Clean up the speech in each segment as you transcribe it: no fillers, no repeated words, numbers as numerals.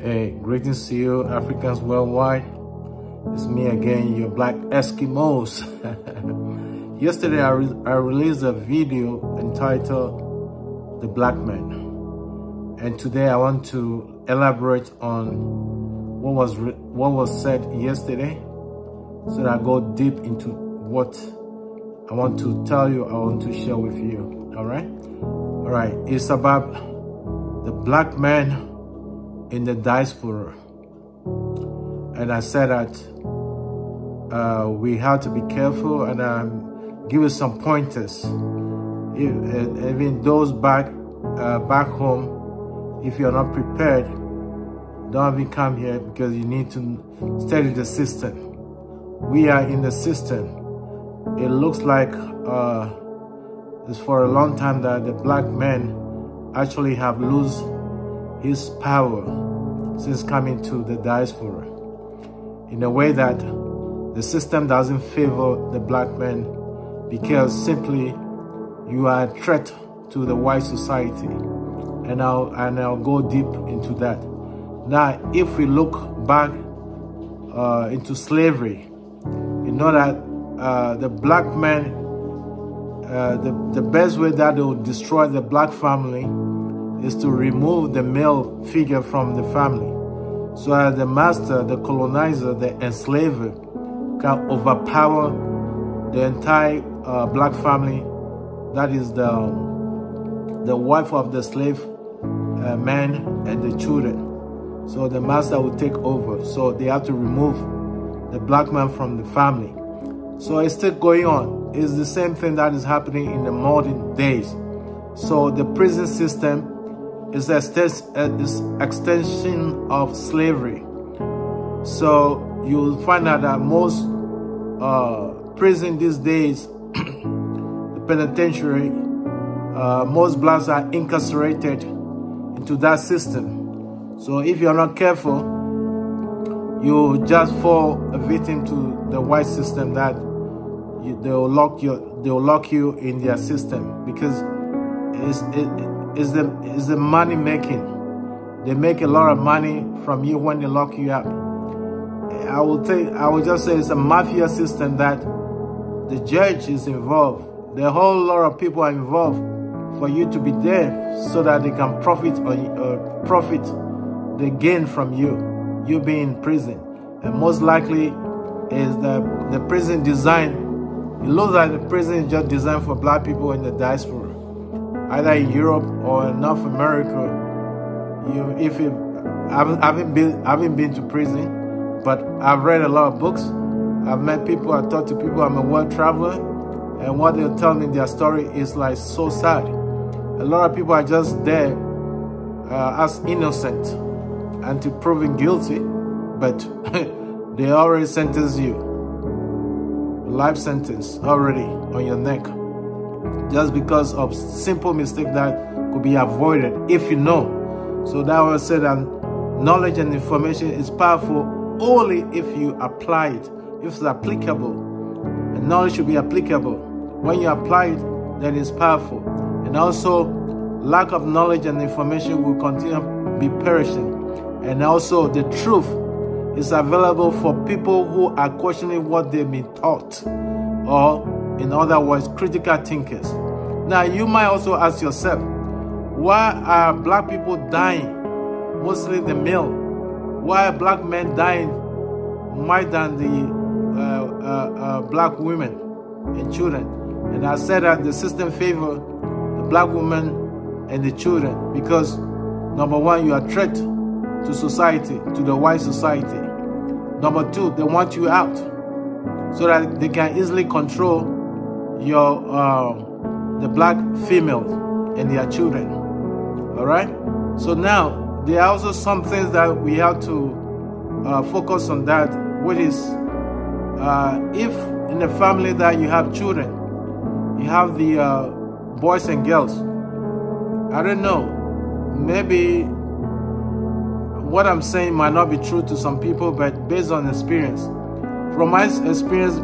Hey, greetings to you, Africans worldwide. It's me again, your Black Eskimos. Yesterday, I released a video entitled The Black Man. And today, I want to elaborate on what was said yesterday, so that I go deep into what I want to tell you, I want to share with you. All right. It's about the black man in the diaspora. And I said that we have to be careful, and I'm giving some pointers. Even those back home, if you're not prepared, don't even come here, because you need to study the system. We are in the system. It looks like it's for a long time that the black men actually have lost his power since coming to the diaspora, in a way that the system doesn't favor the black man, because simply you are a threat to the white society. And I'll go deep into that. Now, if we look back into slavery, you know that the black man, the best way that they will destroy the black family is to remove the male figure from the family, so that the master, the colonizer, the enslaver can overpower the entire black family. That is the wife of the slave man and the children. So the master will take over. So they have to remove the black man from the family. So it's still going on. It's the same thing that is happening in the modern days. So the prison system is an extension of slavery. So you'll find out that most prison these days, the penitentiary, most blacks are incarcerated into that system. So if you're not careful, you just fall a victim to the white system, that they'll lock you in their system, because it's the money making. They make a lot of money from you when they lock you up. I will just say it's a mafia system, that the judge is involved. The whole lot of people are involved for you to be there, so that they can profit the gain from you being in prison. And most likely is the prison design. It looks like the prison is just designed for black people in the diaspora, either in Europe or in North America. I haven't been to prison, but I've read a lot of books. I've met people, I've talked to people. I'm a world traveler, and what they'll tell me, their story is like so sad. A lot of people are just there as innocent until proven guilty, but they already sentence you. Life sentence already on your neck, just because of simple mistake that could be avoided if you know. So that was said that knowledge and information is powerful only if you apply it, if it's applicable. And knowledge should be applicable. When you apply it, then it's powerful. And also, lack of knowledge and information will continue to be perishing. And also, the truth is available for people who are questioning what they've been taught, or in other words, critical thinkers. Now, you might also ask yourself, why are black people dying, mostly the male? Why are black men dying more than the black women and children? And I said that the system favors the black women and the children, because number one, you are a threat to society, to the white society. Number two, they want you out, so that they can easily control your the black females and their children. All right. So now there are also some things that we have to focus on, that which is if in the family that you have children, you have the boys and girls. I don't know, maybe what I'm saying might not be true to some people, but based on experience, from my experience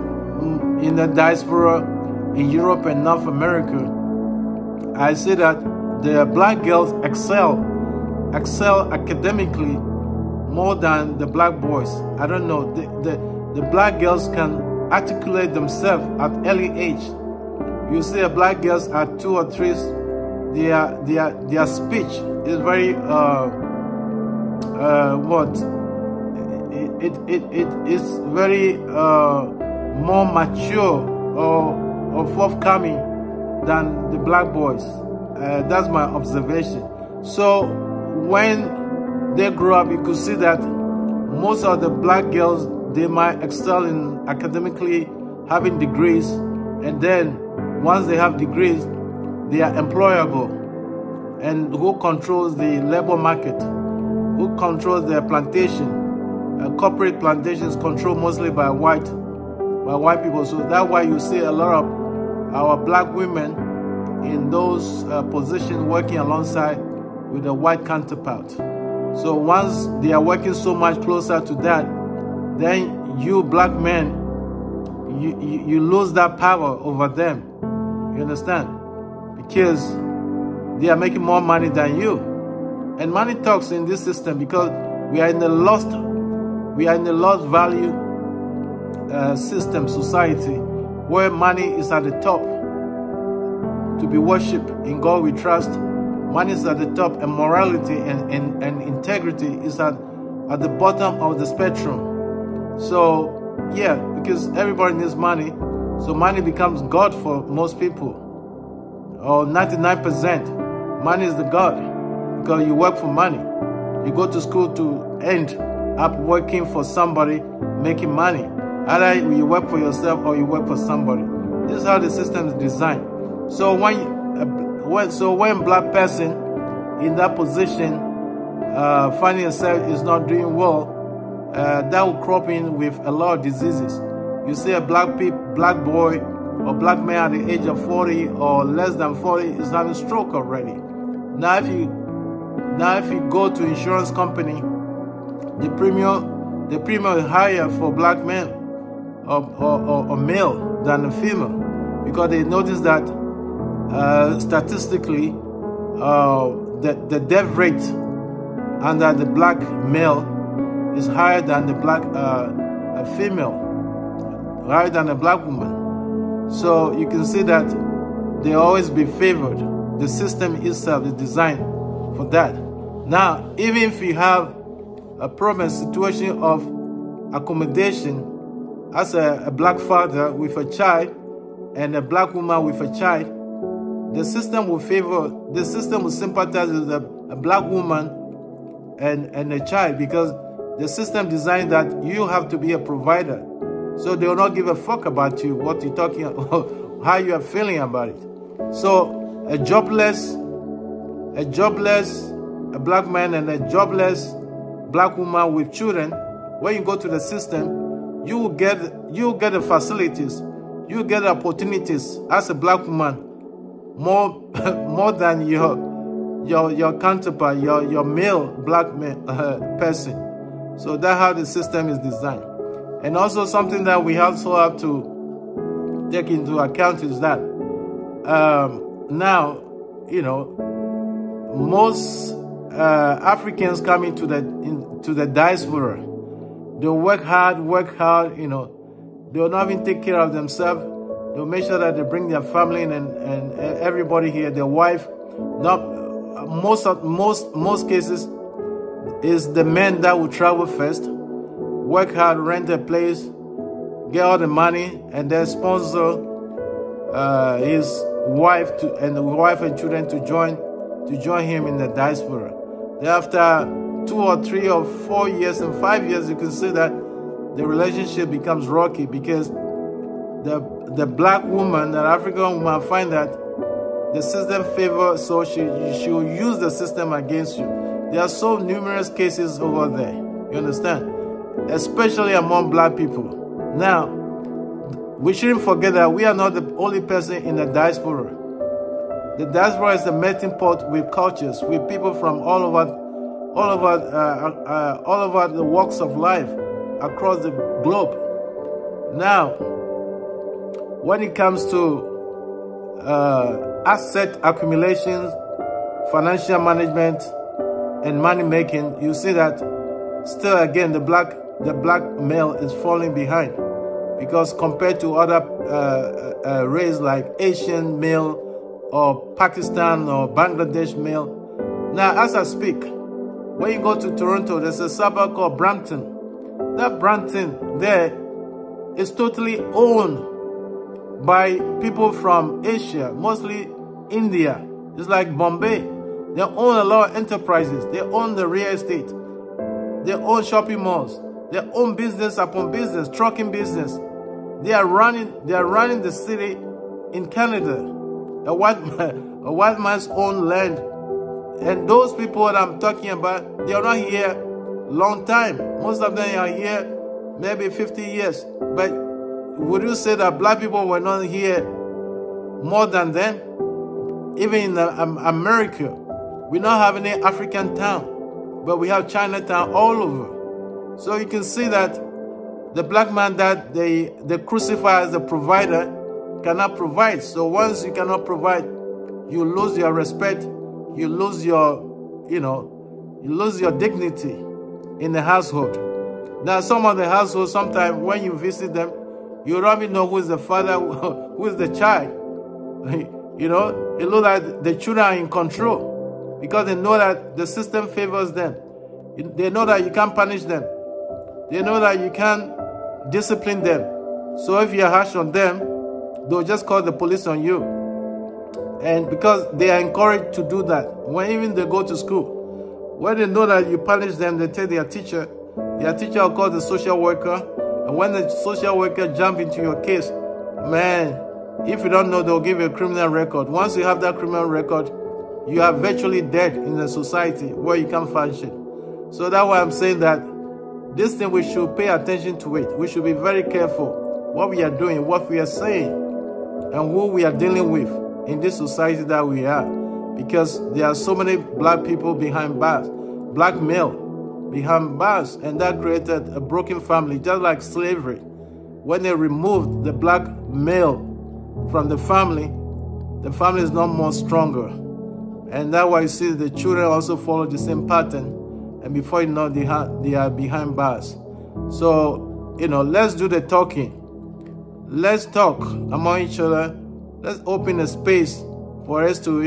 in the diaspora in Europe and North America, I see that the black girls excel academically more than the black boys. I don't know. The black girls can articulate themselves at early age. You see a black girls at 2 or 3, their speech is very it is very more mature or forthcoming than the black boys. That's my observation. So when they grow up, you could see that most of the black girls, they might excel in academically having degrees, and then once they have degrees, they are employable. And who controls the labor market? Who controls their plantation? Corporate plantations controlled mostly by white people. So that's why you see a lot of our black women in those positions working alongside with a white counterpart. So once they are working so much closer to that, then you black men, you lose that power over them. You understand? Because they are making more money than you. And money talks in this system, because we are in the lost value system, society, where money is at the top to be worshipped. In God we trust. Money is at the top, and morality and integrity is at the bottom of the spectrum. So yeah, because everybody needs money, so money becomes God for most people. Or 99%, money is the God, because you work for money. You go to school to end up working for somebody, making money. Either you work for yourself or you work for somebody. This is how the system is designed. So when black person in that position finding himself is not doing well, that will crop in with a lot of diseases. You see a black boy or black man at the age of 40 or less than 40 is having stroke already. Now if you go to insurance company, the premium is higher for black men or male than a female, because they notice that statistically the death rate under the black male is higher than the black female, higher than a black woman. So you can see that they always be favored. The system itself is designed for that. Now, even if you have a problem situation of accommodation as a black father with a child and a black woman with a child, the system will sympathize with a black woman and a child, because the system designed that you have to be a provider. So they will not give a fuck about you, what you're talking about, how you are feeling about it. So a jobless black man and a jobless black woman with children, when you go to the system, you will get the facilities, you will get the opportunities as a black woman more than your counterpart, your male black man, person. So that's how the system is designed. And also something that we also have to take into account is that now, you know, most Africans coming to the diaspora, they work hard, you know, they will not even take care of themselves. They'll make sure that they bring their family and everybody here, their wife. Not most cases is the men that will travel first, work hard, rent a place, get all the money, and then sponsor his wife and children to join him in the diaspora. Then after 2 or 3 or 4 years and 5 years, you can see that the relationship becomes rocky, because the black woman, the African woman, find that the system favors, so she will use the system against you. There are so numerous cases over there, you understand? Especially among black people. Now, we shouldn't forget that we are not the only person in the diaspora. The diaspora is the melting pot with cultures, with people from all over the walks of life across the globe. Now, when it comes to asset accumulations, financial management, and money making, you see that still again, the black male is falling behind, because compared to other race like Asian male or Pakistan or Bangladesh male. Now, as I speak, when you go to Toronto, there's a suburb called Brampton. That Brampton there is totally owned by people from Asia, mostly India. It's like Bombay. They own a lot of enterprises. They own the real estate. They own shopping malls. They own business upon business, trucking business. They are running the city in Canada, a white man's own land. And those people that I'm talking about, they are not here long time. Most of them are here maybe 50 years. But would you say that black people were not here more than them? Even in America, we don't have any African town, but we have Chinatown all over. So you can see that the black man that they crucify as the provider cannot provide. So once you cannot provide, you lose your respect, you lose your, you lose your dignity in the household. Now, some of the households, sometimes when you visit them, you don't even know who is the father, who is the child. It looks like the children are in control because they know that the system favors them. They know that you can't punish them. They know that you can't discipline them. So if you're harsh on them, they'll just call the police on you. And because they are encouraged to do that, when even they go to school, when they know that you punish them, they tell their teacher will call the social worker. And when the social worker jump into your case, man, if you don't know, they'll give you a criminal record. Once you have that criminal record, you are virtually dead in the society where you can function. So that's why I'm saying that this thing, we should pay attention to it. We should be very careful what we are doing, what we are saying, and who we are dealing with in this society that we are. Because there are so many black people behind bars, black male behind bars, and that created a broken family, just like slavery. When they removed the black male from the family is not more stronger. And that's why you see the children also follow the same pattern. And before you know, they are behind bars. So, let's do the talking. Let's talk among each other. Let's open a space for us to,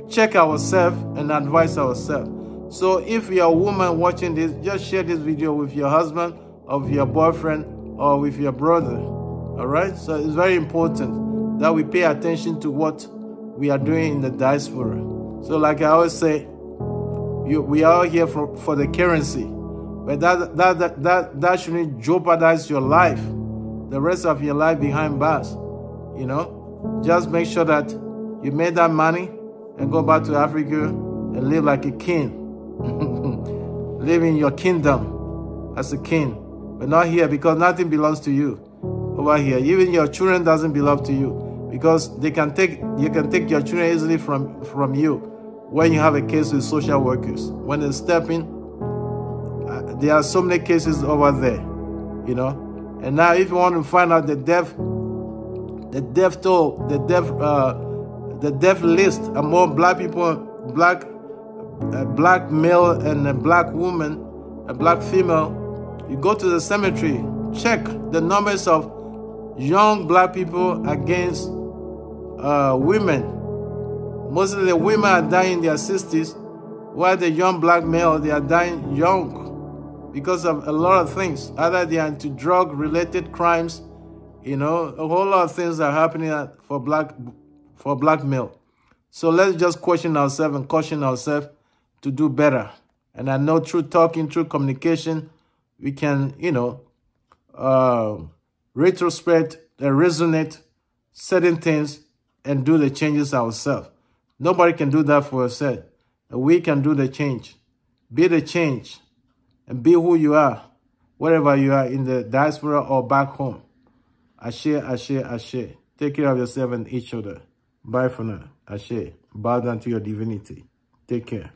check ourselves and advise ourselves. So if you're a woman watching this, just share this video with your husband, or with your boyfriend, or with your brother. All right? So it's very important that we pay attention to what we are doing in the diaspora. So like I always say, we are here for the currency, but that shouldn't jeopardize your life, the rest of your life behind bars. Just make sure that you made that money and go back to Africa and live like a king. Live in your kingdom as a king, but not here, because nothing belongs to you over here. Even your children doesn't belong to you, because you can take your children easily from you. When you have a case with social workers, when they step in, there are so many cases over there, And now, if you want to find out the death list among black people, black male and a black woman, a black female, you go to the cemetery, check the numbers of young black people against women. Most of the women are dying in their 60s, while the young black male, they are dying young because of a lot of things. Either they are into drug-related crimes, a whole lot of things are happening for black male. So let's just question ourselves and caution ourselves to do better. And I know through talking, through communication, we can, retrospect and resonate certain things and do the changes ourselves. Nobody can do that for yourself. We can do the change. Be the change and be who you are, wherever you are, in the diaspora or back home. Ashe, ashe, ashe. Take care of yourself and each other. Bye for now. Ashe. Bow down to your divinity. Take care.